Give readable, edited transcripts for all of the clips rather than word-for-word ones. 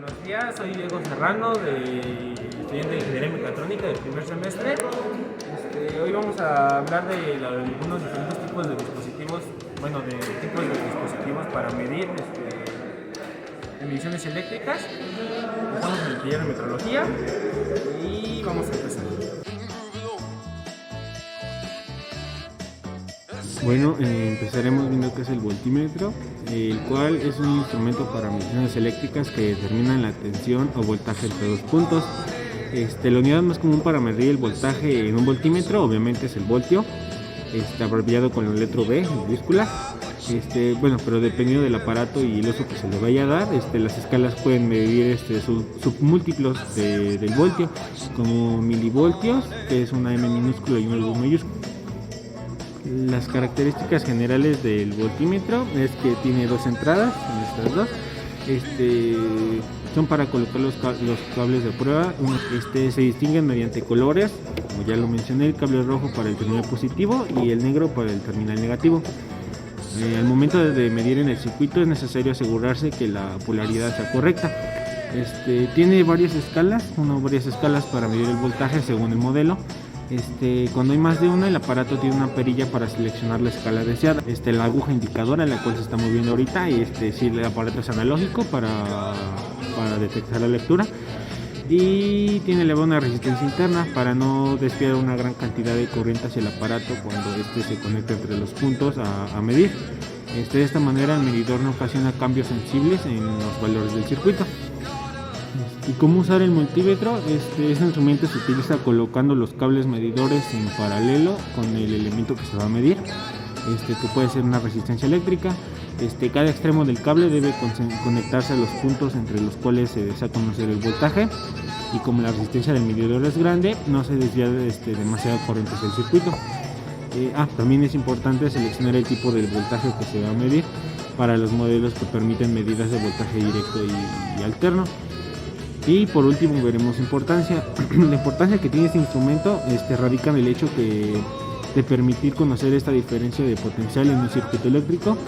Buenos días, soy Diego Serrano, estudiante de Ingeniería Mecatrónica del primer semestre. Hoy vamos a hablar de algunos diferentes tipos de dispositivos, de tipos de dispositivos para medir emisiones eléctricas. Estamos en el taller de metrología y vamos a empezar. Bueno, empezaremos viendo qué es el voltímetro, el cual es un instrumento para mediciones eléctricas que determinan la tensión o voltaje entre dos puntos. La unidad más común para medir el voltaje en un voltímetro obviamente es el voltio, abreviado con la letra V en minúscula. Pero dependiendo del aparato y el uso que se le vaya a dar, las escalas pueden medir submúltiplos del voltio, como milivoltios, que es una M minúscula y una V mayúscula. Las características generales del voltímetro es que tiene dos entradas, en estas dos. Son para colocar los cables de prueba. Se distinguen mediante colores, como ya lo mencioné, el cable rojo para el terminal positivo y el negro para el terminal negativo. Al momento de medir en el circuito es necesario asegurarse que la polaridad sea correcta. Tiene varias escalas para medir el voltaje según el modelo. Cuando hay más de una, el aparato tiene una perilla para seleccionar la escala deseada. La aguja indicadora, la cual se está moviendo ahorita, y si el aparato es analógico para detectar la lectura. Y tiene elevada una resistencia interna para no desviar una gran cantidad de corriente hacia el aparato cuando se conecta entre los puntos a medir. De esta manera el medidor no ocasiona cambios sensibles en los valores del circuito. ¿Y cómo usar el multímetro? Este instrumento se utiliza colocando los cables medidores en paralelo con el elemento que se va a medir, que puede ser una resistencia eléctrica. Cada extremo del cable debe conectarse a los puntos entre los cuales se desea conocer el voltaje, y como la resistencia del medidor es grande, no se desvía demasiada corriente hacia el circuito. También es importante seleccionar el tipo del voltaje que se va a medir para los modelos que permiten medidas de voltaje directo y alterno. Y por último veremos importancia. La importancia que tiene este instrumento radica en el hecho de permitir conocer esta diferencia de potencial en un circuito eléctrico,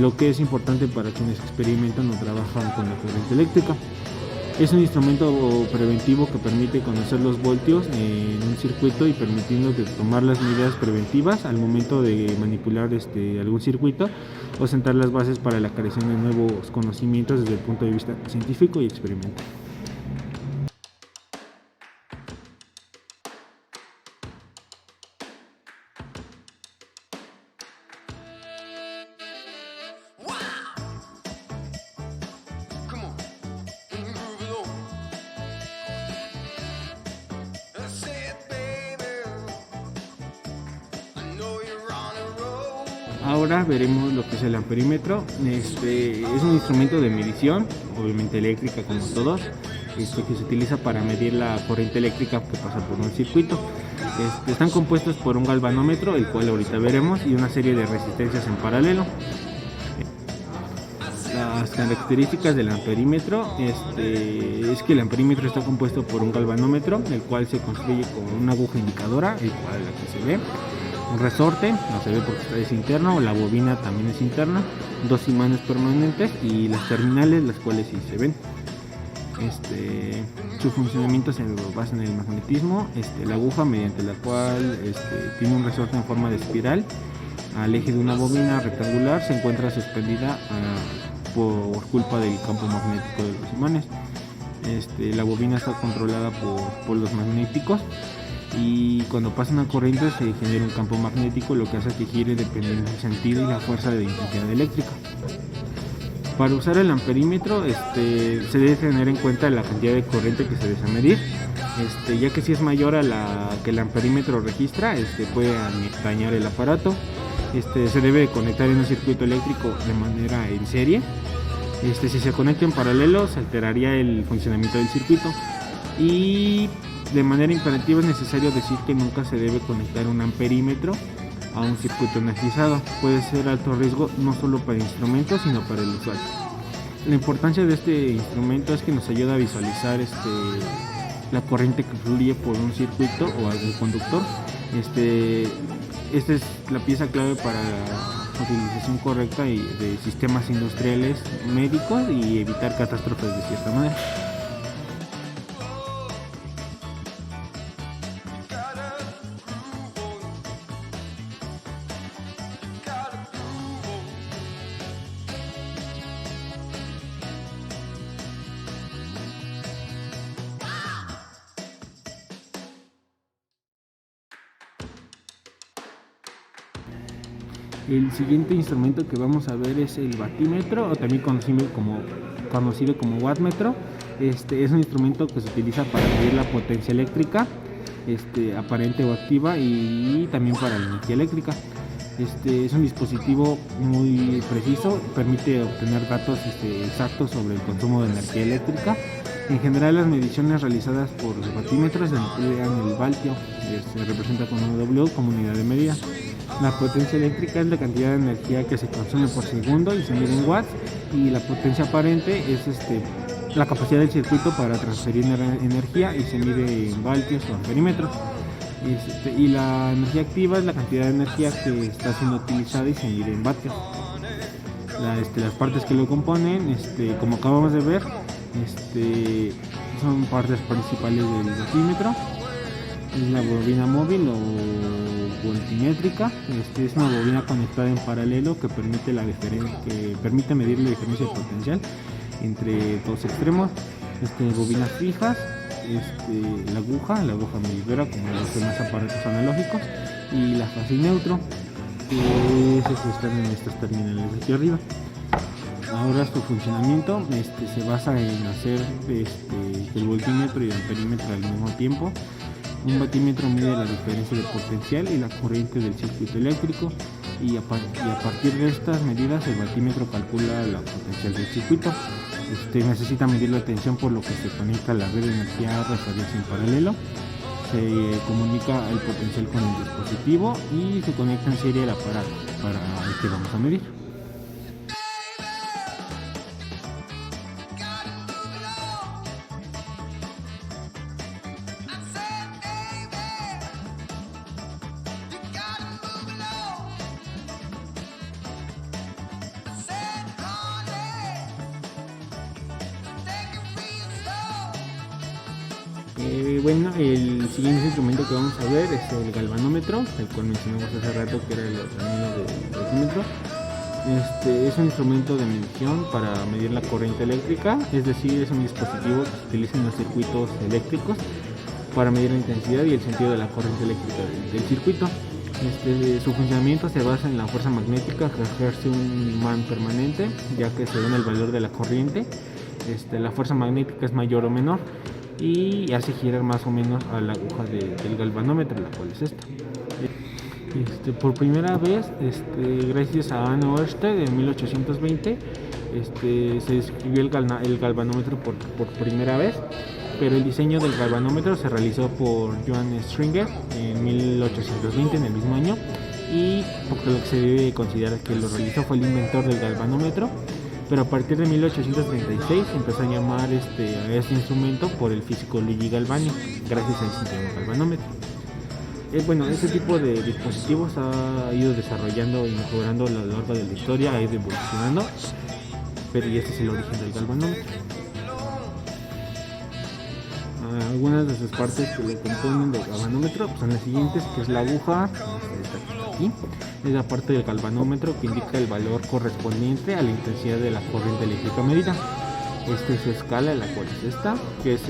lo que es importante para quienes experimentan o trabajan con la corriente eléctrica. Es un instrumento preventivo que permite conocer los voltios en un circuito y permitiendo tomar las medidas preventivas al momento de manipular algún circuito o sentar las bases para la creación de nuevos conocimientos desde el punto de vista científico y experimental. Ahora veremos lo que es el amperímetro. Es un instrumento de medición, obviamente eléctrica como todos, que se utiliza para medir la corriente eléctrica que pasa por un circuito. Están compuestos por un galvanómetro, el cual ahorita veremos, y una serie de resistencias en paralelo. Las características del amperímetro es que el amperímetro está compuesto por un galvanómetro, el cual se construye con una aguja indicadora, el cual aquí se ve, un resorte, no se ve porque es interno, la bobina también es interna, dos imanes permanentes y las terminales, las cuales sí se ven. Su funcionamiento se basa en el magnetismo. La aguja, mediante la cual tiene un resorte en forma de espiral al eje de una bobina rectangular, se encuentra suspendida por culpa del campo magnético de los imanes. La bobina está controlada por los magnéticos, y cuando pasa una corriente se genera un campo magnético, lo que hace que gire dependiendo del sentido y la fuerza de intensidad eléctrica. Para usar el amperímetro se debe tener en cuenta la cantidad de corriente que se desea medir, ya que si es mayor a la que el amperímetro registra, puede dañar el aparato. Se debe conectar en un circuito eléctrico de manera en serie. Si se conecta en paralelo, se alteraría el funcionamiento del circuito. Y de manera imperativa es necesario decir que nunca se debe conectar un amperímetro a un circuito energizado. Puede ser alto riesgo no solo para el instrumento, sino para el usuario. La importancia de este instrumento es que nos ayuda a visualizar la corriente que fluye por un circuito o algún conductor. Esta es la pieza clave utilización correcta de sistemas industriales médicos y evitar catástrofes de cierta manera. El siguiente instrumento que vamos a ver es el batímetro, o también conocido como wattmetro. Es un instrumento que se utiliza para medir la potencia eléctrica aparente o activa, y también para la energía eléctrica. Es un dispositivo muy preciso, permite obtener datos exactos sobre el consumo de energía eléctrica. En general, las mediciones realizadas por los batímetros emplean el voltio, se representa con un W como unidad de medida. La potencia eléctrica es la cantidad de energía que se consume por segundo y se mide en watts, y la potencia aparente es la capacidad del circuito para transferir energía y se mide en voltios o amperímetros. Y la energía activa es la cantidad de energía que está siendo utilizada y se mide en vatios. Las partes que lo componen, como acabamos de ver, son partes principales del batímetro. Es la bobina móvil o voltimétrica. Es una bobina conectada en paralelo que permite medir la diferencia de potencial entre dos extremos. Bobinas fijas, la aguja medidora, como los demás aparatos analógicos, y la fase y neutro, que están en estos terminales de aquí arriba. Ahora su funcionamiento se basa en hacer el voltímetro y el amperímetro al mismo tiempo. Un batímetro mide la diferencia de potencial y la corriente del circuito eléctrico, y a partir de estas medidas el batímetro calcula la potencial del circuito. Necesita medir la tensión, por lo que se conecta a la red de energía referencia en paralelo. Se comunica el potencial con el dispositivo y se conecta en serie al aparato para el que vamos a medir. Bueno, el siguiente instrumento que vamos a ver es el galvanómetro, el cual mencionamos hace rato, que era el camino del voltímetro. Es un instrumento de medición para medir la corriente eléctrica, es decir, es un dispositivo que se utiliza en los circuitos eléctricos para medir la intensidad y el sentido de la corriente eléctrica del circuito. Su funcionamiento se basa en la fuerza magnética que ejerce un imán permanente, ya que según el valor de la corriente, la fuerza magnética es mayor o menor, y hace girar más o menos a la aguja del galvanómetro, la cual es esta. Por primera vez, gracias a Anne Ørsted en 1820, se describió el galvanómetro por primera vez, pero el diseño del galvanómetro se realizó por Johann Stringer en 1820, en el mismo año, y por lo que se debe considerar que lo realizó fue el inventor del galvanómetro. Pero a partir de 1836 empezó a llamar a este instrumento por el físico Luigi Galvani, gracias a ese sistema galvanómetro. Bueno, este tipo de dispositivos ha ido desarrollando y mejorando a lo largo de la historia, ha ido evolucionando, pero este es el origen del galvanómetro. Algunas de sus partes que lo componen del galvanómetro son las siguientes, que es la aguja, aquí, es la parte del galvanómetro que indica el valor correspondiente a la intensidad de la corriente eléctrica medida. Esta es su escala, la cual es esta, que es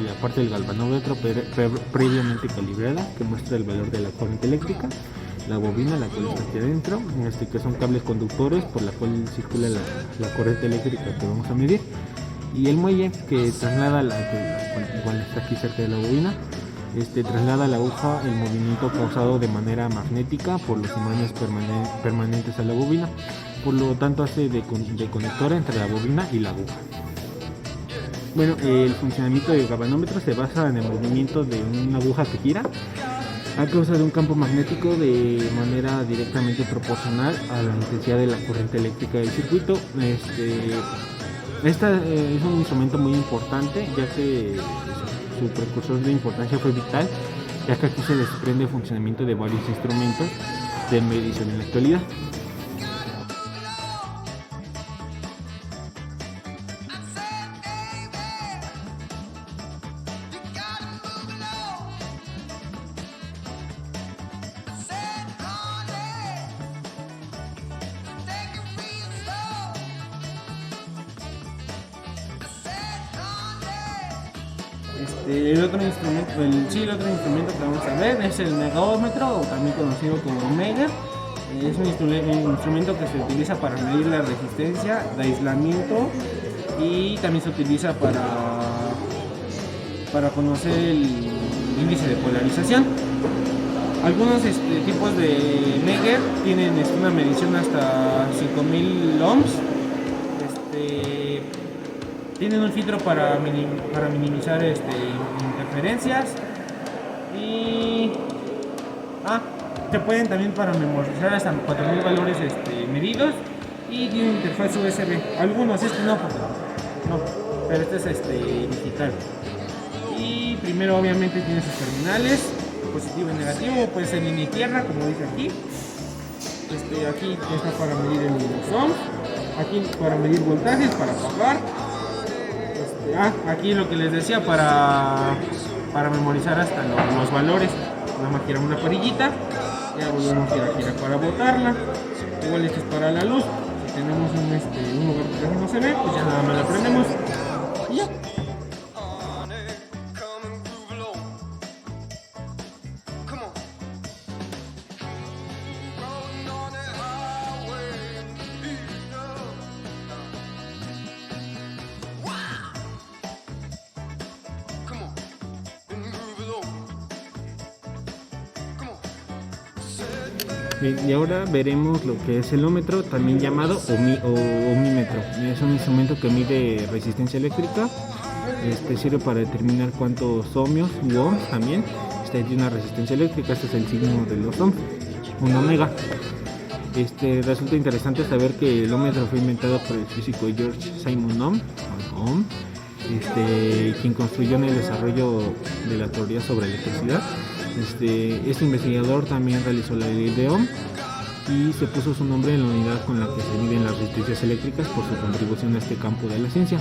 la parte del galvanómetro previamente calibrada, que muestra el valor de la corriente eléctrica. La bobina, la cual está aquí adentro, que son cables conductores por la cual circula la corriente eléctrica que vamos a medir. Y el muelle, que traslada igual está aquí cerca de la bobina, traslada a la aguja el movimiento causado de manera magnética por los imanes permanentes a la bobina, por lo tanto hace de conectora entre la bobina y la aguja. Bueno, el funcionamiento del galvanómetro se basa en el movimiento de una aguja que gira a causa de un campo magnético de manera directamente proporcional a la intensidad de la corriente eléctrica del circuito. Este es un instrumento muy importante, ya que su precursor de importancia fue vital, ya que aquí se desprende el funcionamiento de varios instrumentos de medición en la actualidad. El otro instrumento, el otro instrumento que vamos a ver es el megómetro, o también conocido como Mega. Es un instrumento que se utiliza para medir la resistencia de aislamiento y también se utiliza para conocer el índice de polarización. Algunos tipos de Megger tienen una medición hasta 5000 ohms. Tienen un filtro para minimizar interferencias y se pueden también para memorizar hasta 4000 valores medidos, y tiene interfaz USB. Algunos, no, pero este es digital. Y primero obviamente tiene sus terminales, positivo y negativo, puede ser línea y tierra como dice aquí. Aquí está para medir el ohms, aquí para medir voltajes, para apagar. Aquí lo que les decía para memorizar hasta los valores. Nada más girar una parillita, ya volvemos a girar para botarla. Igual esto es para la luz. Si tenemos un lugar que casi no se ve, pues ya nada más la prendemos y ya. Bien, y ahora veremos lo que es el ómetro, también llamado ohmímetro. Es un instrumento que mide resistencia eléctrica. Sirve para determinar cuántos ohmios u ohms también. Tiene una resistencia eléctrica. Este es el signo de los ohms, un omega. Resulta interesante saber que el ómetro fue inventado por el físico George Simon Ohm, quien construyó en el desarrollo de la teoría sobre electricidad. Este investigador también realizó la ley de Ohm y se puso su nombre en la unidad con la que se miden las resistencias eléctricas por su contribución a este campo de la ciencia.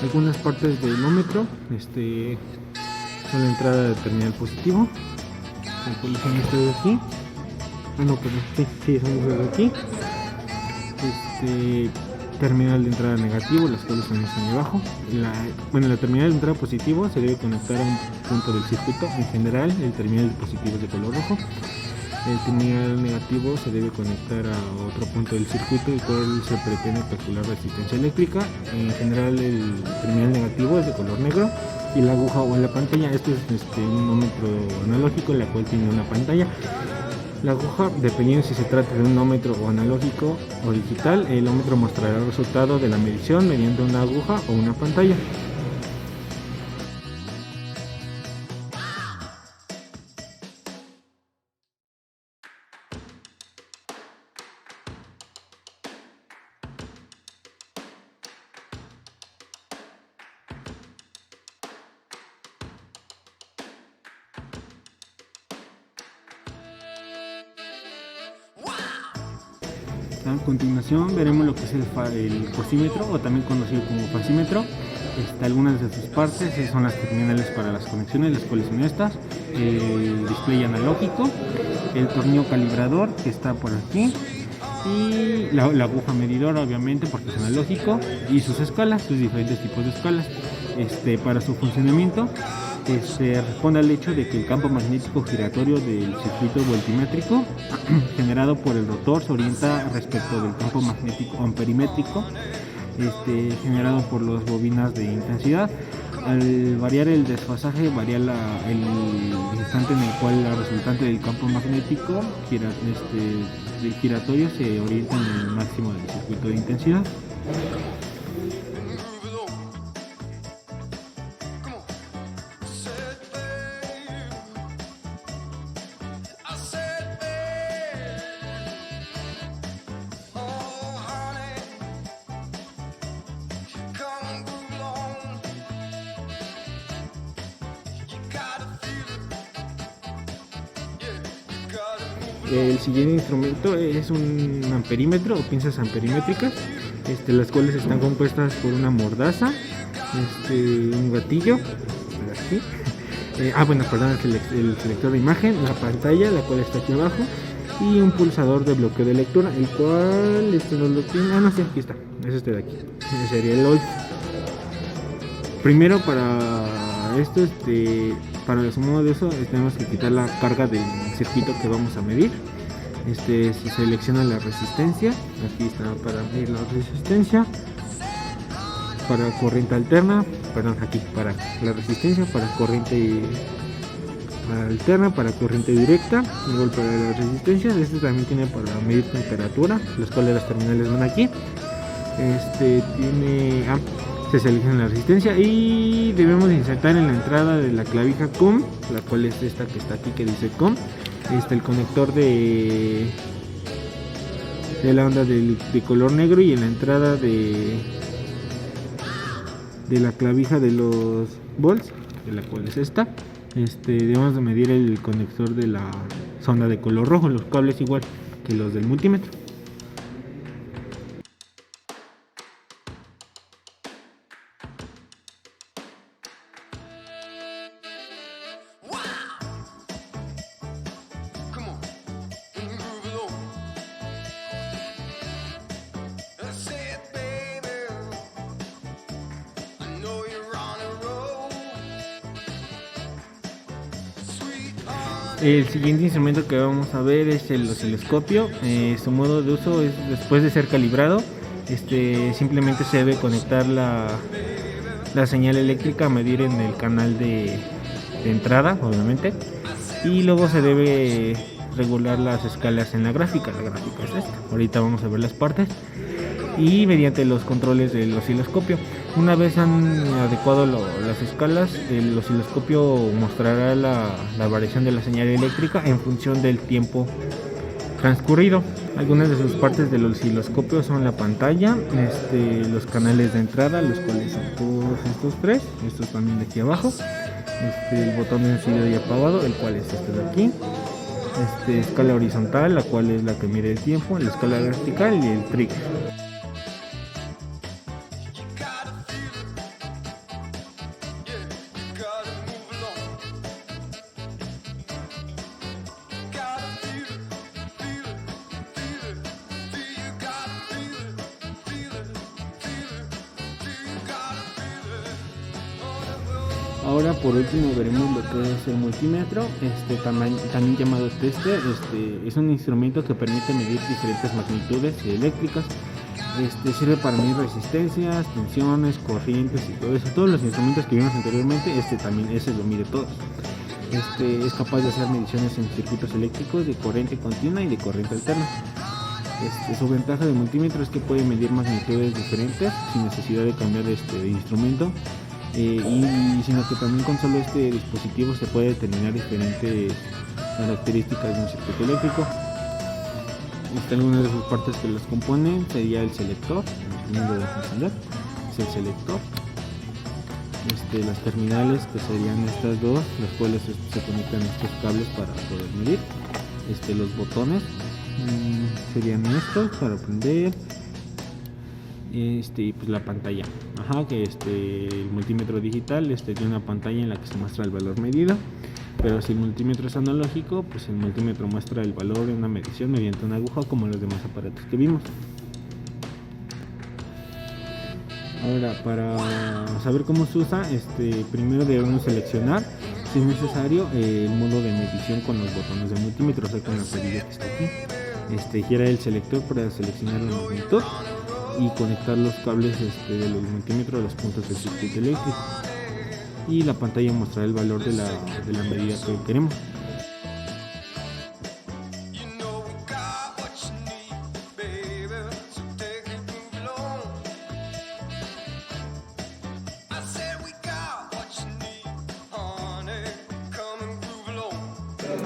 Algunas partes del ómetro son la entrada de terminal positivo, la colección de aquí. Son de aquí. Terminal de entrada negativo, las cuales están ahí abajo. La terminal de entrada positivo se debe conectar a un punto del circuito. En general, el terminal positivo es de color rojo. El terminal negativo se debe conectar a otro punto del circuito, el cual se pretende calcular resistencia eléctrica. En general, el terminal negativo es de color negro. Y la aguja o la pantalla, este es un ómetro analógico, la cual tiene una pantalla. La aguja, dependiendo si se trata de un ómetro o analógico o digital, el ómetro mostrará el resultado de la medición mediante una aguja o una pantalla. A continuación veremos lo que es el cosímetro, o también conocido como fasímetro. Algunas de sus partes son las terminales para las conexiones, las cuales son estas: el display analógico, el tornillo calibrador que está por aquí, y la aguja medidora, obviamente porque es analógico, y sus escalas, sus diferentes tipos de escalas. Para su funcionamiento responde al hecho de que el campo magnético giratorio del circuito voltimétrico generado por el rotor se orienta respecto del campo magnético amperimétrico generado por las bobinas de intensidad. Al variar el desfasaje, varía el instante en el cual la resultante del campo magnético del giratorio se orienta en el máximo del circuito de intensidad. El siguiente instrumento es un amperímetro o pinzas amperimétricas, las cuales están compuestas por una mordaza, un gatillo, aquí. Es el selector de imagen, la pantalla, la cual está aquí abajo, y un pulsador de bloqueo de lectura, el cual no lo tiene. Aquí está, es de aquí. Ese sería el OLF. Primero, para para esto, para su modo de uso, tenemos que quitar la carga del circuito que vamos a medir. Se selecciona la resistencia, aquí está para medir la resistencia, para corriente alterna, aquí para la resistencia, para corriente alterna, para corriente directa, igual para las resistencias. También tiene para medir temperatura, los cuales las terminales van aquí. Se selecciona la resistencia y debemos insertar en la entrada de la clavija COM, la cual es esta que está aquí que dice COM, el conector de la onda de color negro, y en la entrada de la clavija de los volts, de la cual es esta. Debemos de medir el conector de la sonda de color rojo, los cables igual que los del multímetro. El siguiente instrumento que vamos a ver es el osciloscopio. Su modo de uso es, después de ser calibrado, simplemente se debe conectar la señal eléctrica a medir en el canal de entrada, obviamente, y luego se debe regular las escalas en la gráfica. La gráfica es esta. Ahorita vamos a ver las partes. Y mediante los controles del osciloscopio, una vez han adecuado las escalas, el osciloscopio mostrará la variación de la señal eléctrica en función del tiempo transcurrido. Algunas de sus partes del osciloscopio son la pantalla, los canales de entrada, los cuales son todos estos tres, estos también de aquí abajo, el botón de encendido y apagado, el cual es este de aquí, escala horizontal, la cual es la que mide el tiempo, la escala vertical y el trigger. Ahora por último veremos lo que es el multímetro, también llamado tester. Es un instrumento que permite medir diferentes magnitudes eléctricas. Sirve para medir resistencias, tensiones, corrientes y todo eso. Todos los instrumentos que vimos anteriormente, también lo mide todos. Es capaz de hacer mediciones en circuitos eléctricos de corriente continua y de corriente alterna. Su ventaja del multímetro es que puede medir magnitudes diferentes sin necesidad de cambiar de instrumento. Sino que también con solo este dispositivo se puede determinar diferentes características de un circuito eléctrico. Algunas de sus partes que los componen sería el selector, es el selector, las terminales, que serían estas dos, las cuales se conectan a estos cables para poder medir. Los botones serían estos para prender. Pues la pantalla, que el multímetro digital tiene una pantalla en la que se muestra el valor medido, pero si el multímetro es analógico, pues el multímetro muestra el valor de una medición mediante una aguja, como los demás aparatos que vimos. Ahora, para saber cómo se usa, primero debemos seleccionar, si es necesario, el modo de medición con los botones del multímetro, o sea, con la perilla que está aquí. Gira el selector para seleccionar la magnitud y conectar los cables de los multímetros a los puntos del circuito eléctrico, y la pantalla mostrará el valor de la medida que queremos.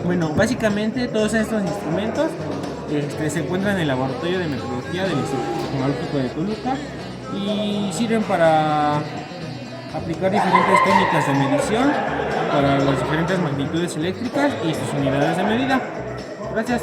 Bueno, básicamente todos estos instrumentos se encuentran en el laboratorio de metrología del Instituto Tecnológico de Toluca y sirven para aplicar diferentes técnicas de medición para las diferentes magnitudes eléctricas y sus unidades de medida. Gracias.